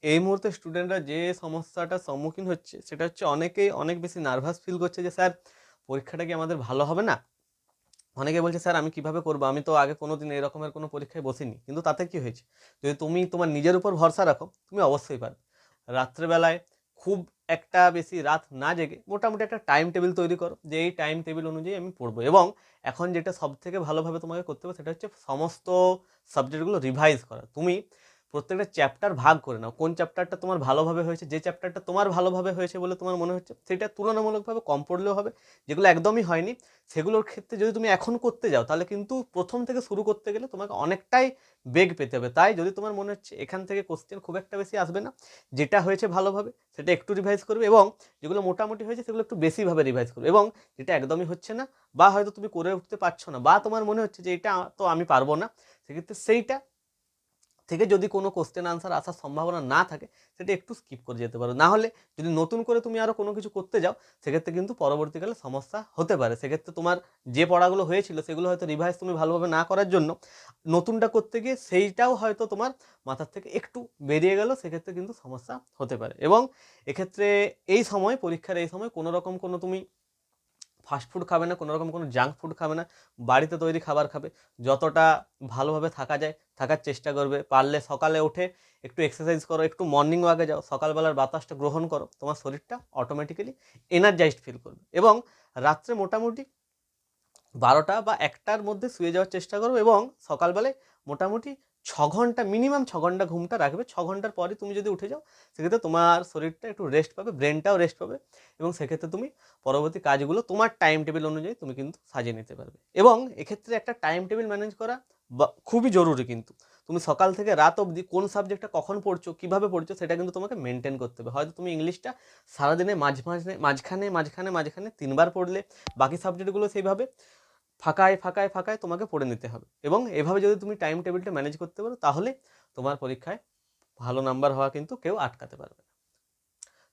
এই মুহূর্তে স্টুডেন্টরা যে সমস্যাটার সম্মুখীন হচ্ছে সেটা হচ্ছে অনেকেই অনেক বেশি নার্ভাস ফিল করছে যে স্যার পরীক্ষাটা কি আমাদের ভালো হবে না। অনেকে বলছে স্যার আমি কিভাবে করবো, আমি তো আগে কোনোদিন এই রকমের কোনো পরীক্ষায় বসিনি। কিন্তু তাতে কি হয়েছে, যদি তুমি তোমার নিজের উপর ভরসা রাখো তুমি অবশ্যই পারবে। রাত্রেবেলায় খুব একটা বেশি রাত না জেগে মোটামুটি একটা টাইম টেবিল তৈরি করো যে এই টাইম টেবিল অনুযায়ী আমি পড়বো। এবং এখন যেটা সব থেকে ভালোভাবে তোমাকে করতে হবে সেটা হচ্ছে সমস্ত সাবজেক্টগুলো রিভাইজ করা। তুমি প্রত্যেকটা চ্যাপ্টার ভাগ করে নাও, কোন চ্যাপ্টারটা তোমার ভালোভাবে হয়েছে, যে চ্যাপ্টারটা তোমার ভালোভাবে হয়েছে বলে তোমার মনে হচ্ছে সেটা তুলনামূলকভাবে কম পড়লেও হবে। যেগুলো একদমই হয়নি সেগুলোর ক্ষেত্রে যদি তুমি এখন করতে যাও তাহলে কিন্তু প্রথম থেকে শুরু করতে গেলে তোমাকে অনেকটাই বেগ পেতে হবে। তাই যদি তোমার মনে হচ্ছে এখান থেকে কোশ্চেন খুব একটা বেশি আসবে না, যেটা হয়েছে ভালোভাবে সেটা একটু রিভাইজ করবে, এবং যেগুলো মোটামুটি হয়েছে সেগুলো একটু বেশিভাবে রিভাইজ করবে। এবং যেটা একদমই হচ্ছে না বা হয়তো তুমি করে উঠতে পারছো না বা তোমার মনে হচ্ছে যে এটা তো আমি পারবো না, সেক্ষেত্রে সেইটা থেকে যদি কোনো কোশ্চেন আনসার আসার সম্ভাবনা না থাকে সেটা একটু স্কিপ করে যেতে পারো। না হলে যদি নতুন করে তুমি আরও কোনো কিছু করতে যাও সেক্ষেত্রে কিন্তু পরবর্তীকালে সমস্যা হতে পারে। সেক্ষেত্রে তোমার যে পড়াগুলো হয়েছিল সেগুলো হয়তো রিভাইজ তুমি ভালোভাবে না করার জন্য নতুনটা করতে গিয়ে সেইটাও হয়তো তোমার মাথার থেকে একটু বেরিয়ে গেল, সেক্ষেত্রে কিন্তু সমস্যা হতে পারে। এবং এক্ষেত্রে এই সময় পরীক্ষার এই সময় কোনো রকম কোনো তুমি ফাস্ট ফুড খাবে না, কোনো রকম কোনো জাঙ্ক ফুড খাবে না, বাড়িতে তৈরি খাবার খাবে। যতটা ভালোভাবে থাকা যায় থাকার চেষ্টা করবে। পারলে সকালে উঠে একটু এক্সারসাইজ করো, একটু মর্নিং ওয়াকে যাও, সকালবেলার বাতাসটা গ্রহণ করো, তোমার শরীরটা অটোমেটিক্যালি এনার্জাইজড ফিল করবে। এবং রাত্রে মোটামুটি 12টা বা 1টার মধ্যে শুয়ে যাওয়ার চেষ্টা করো, এবং সকালবেলায় মোটামুটি 6 ঘন্টা, মিনিমাম 6 ঘন্টা ঘুমটা রাখবে। 6 ঘন্টার পরে তুমি যদি উঠে যাও সেক্ষেত্রে তোমার শরীরটা একটু রেস্ট পাবে, ব্রেনটাও রেস্ট পাবে, এবং সেক্ষেত্রে তুমি পরবর্তী কাজগুলো তোমার টাইম টেবিল অনুযায়ী তুমি কিন্তু সাজিয়ে নিতে পারবে। এবং এক্ষেত্রে একটা টাইম টেবিল ম্যানেজ করা খুবই জরুরি। কিন্তু তুমি সকাল থেকে রাত অবধি কোন সাবজেক্টটা কখন পড়ছো, কীভাবে পড়ছো, সেটা কিন্তু তোমাকে মেনটেন করতে হবে। হয়তো তুমি ইংলিশটা সারাদিনে মাঝখানে মাঝখানে মাঝখানে 3বার পড়লে, বাকি সাবজেক্টগুলো সেইভাবে ফাঁকায় ফাঁকায় ফাঁকায় তোমাকে পড়ে নিতে হবে। এবং এভাবে যদি তুমি টাইম টেবিলটা ম্যানেজ করতে পারো তাহলে তোমার পরীক্ষায় ভালো নাম্বার হওয়া কিন্তু কেউ আটকাতে পারবে না।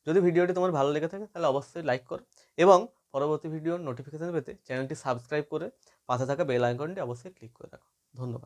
যদি ভিডিওটি তোমার ভালো লেগে থাকে তাহলে অবশ্যই লাইক করো, এবং পরবর্তী ভিডিওর নোটিফিকেশন পেতে চ্যানেলটি সাবস্ক্রাইব করে পাশে থাকা বেল আইকনটি অবশ্যই ক্লিক করে রাখো। ধন্যবাদ।